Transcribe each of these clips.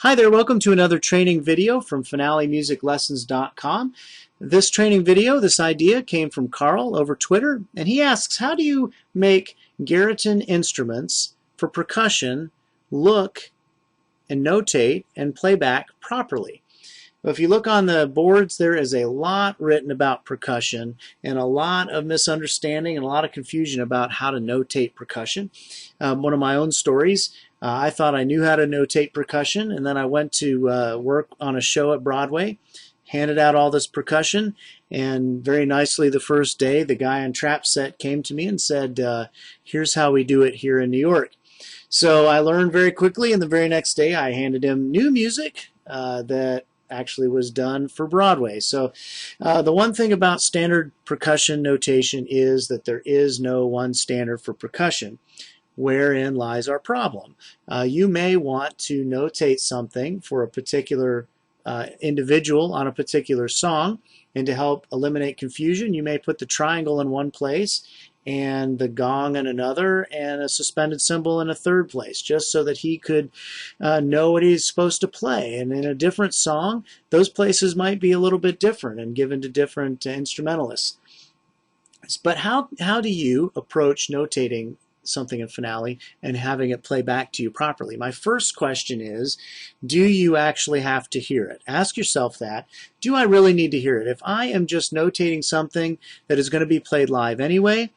Hi there, welcome to another training video from FinaleMusicLessons.com. This training video, this idea came from Carl over Twitter, and he asks, how do you make Garritan instruments for percussion look and notate and play back properly? Well, if you look on the boards, there is a lot written about percussion and a lot of misunderstanding and a lot of confusion about how to notate percussion. One of my own stories, I thought I knew how to notate percussion, and then I went to work on a show at Broadway, handed out all this percussion, and very nicely the first day the guy on trap set came to me and said, here's how we do it here in New York. So I learned very quickly, and the very next day I handed him new music that actually was done for Broadway. So the one thing about standard percussion notation is that there is no one standard for percussion. Wherein lies our problem. You may want to notate something for a particular individual on a particular song, and to help eliminate confusion, you may put the triangle in one place and the gong in another and a suspended cymbal in a third place, just so that he could know what he's supposed to play. And in a different song, those places might be a little bit different and given to different instrumentalists. But how do you approach notating something in Finale and having it play back to you properly? My first question is, do you actually have to hear it? Ask yourself that. Do I really need to hear it? If I am just notating something that is going to be played live anyway,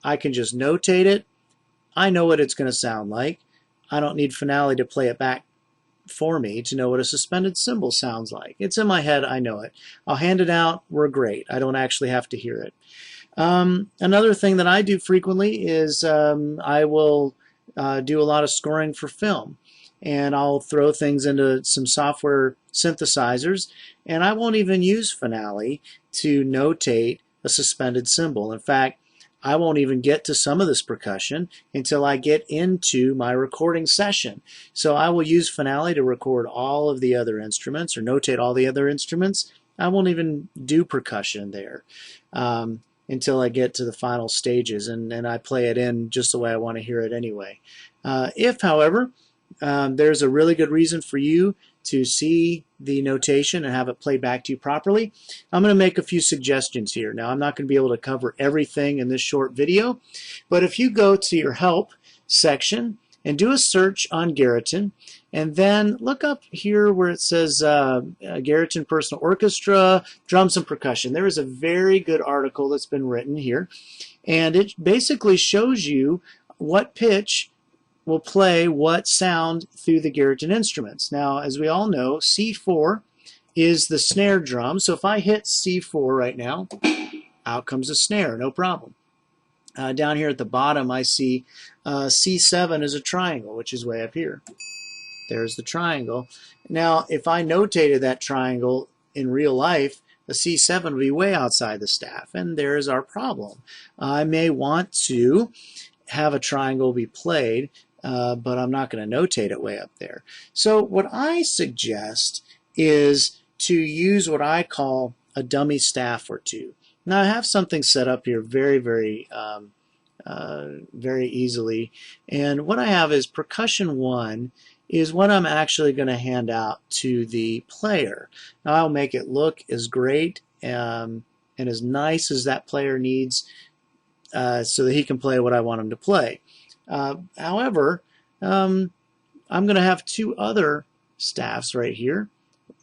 I can just notate it. I know what it's going to sound like. I don't need Finale to play it back for me to know what a suspended cymbal sounds like. It's in my head, I know it. I'll hand it out, we're great. I don't actually have to hear it. Another thing that I do frequently is I will do a lot of scoring for film, and I'll throw things into some software synthesizers, and I won't even use Finale to notate a suspended cymbal. In fact, I won't even get to some of this percussion until I get into my recording session. So I will use Finale to record all of the other instruments or notate all the other instruments. I won't even do percussion there until I get to the final stages, and I play it in just the way I want to hear it anyway. If, however, there's a really good reason for you to see the notation and have it played back to you properly, I'm going to make a few suggestions here. Now, I'm not going to be able to cover everything in this short video, but if you go to your Help section and do a search on Garritan, and then look up here where it says Garritan Personal Orchestra, Drums and Percussion. There is a very good article that's been written here, and it basically shows you what pitch will play what sound through the Garritan instruments. Now, as we all know, C4 is the snare drum, so if I hit C4 right now, out comes a snare, no problem. Down here at the bottom, I see C7 is a triangle, which is way up here. There's the triangle. Now, if I notated that triangle in real life, the C7 would be way outside the staff, and there's our problem. I may want to have a triangle be played, but I'm not going to notate it way up there. So what I suggest is to use what I call a dummy staff or two. Now, I have something set up here very easily, and what I have is Percussion 1 is what I'm actually going to hand out to the player. Now, I'll make it look as great and as nice as that player needs so that he can play what I want him to play. However, I'm going to have two other staffs right here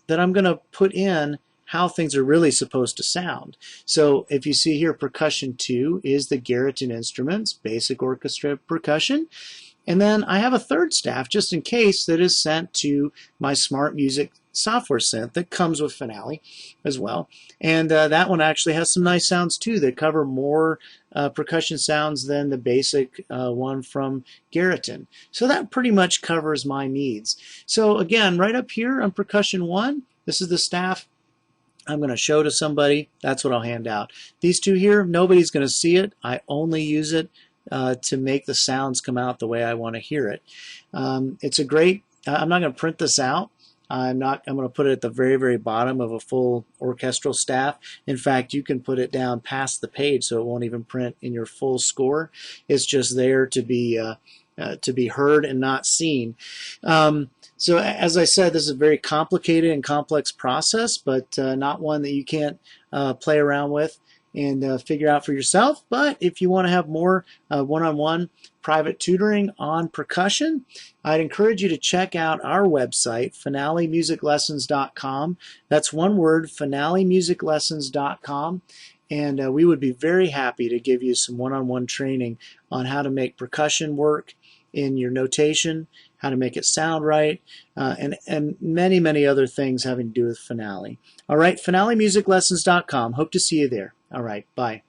that I'm going to put in how things are really supposed to sound. So if you see here, Percussion 2 is the Garritan Instruments, basic orchestra percussion. And then I have a third staff just in case that is sent to my Smart Music software synth that comes with Finale as well. And that one actually has some nice sounds too that cover more percussion sounds than the basic one from Garritan. So that pretty much covers my needs. So again, right up here on Percussion 1, this is the staff I'm going to show to somebody. That's what I'll hand out. These two here, nobody's going to see it. I only use it to make the sounds come out the way I want to hear it. It's a great, I'm not going to print this out. I'm going to put it at the very bottom of a full orchestral staff. In fact, you can put it down past the page so it won't even print in your full score. It's just there to be heard and not seen. So as I said, this is a very complicated and complex process, but not one that you can't play around with and figure out for yourself. But if you want to have more one-on-one private tutoring on percussion, I'd encourage you to check out our website, finalemusiclessons.com. That's one word, finalemusiclessons.com. And we would be very happy to give you some one-on-one training on how to make percussion work in your notation, how to make it sound right, and many, many other things having to do with Finale. All right, finalemusiclessons.com. Hope to see you there. All right, bye.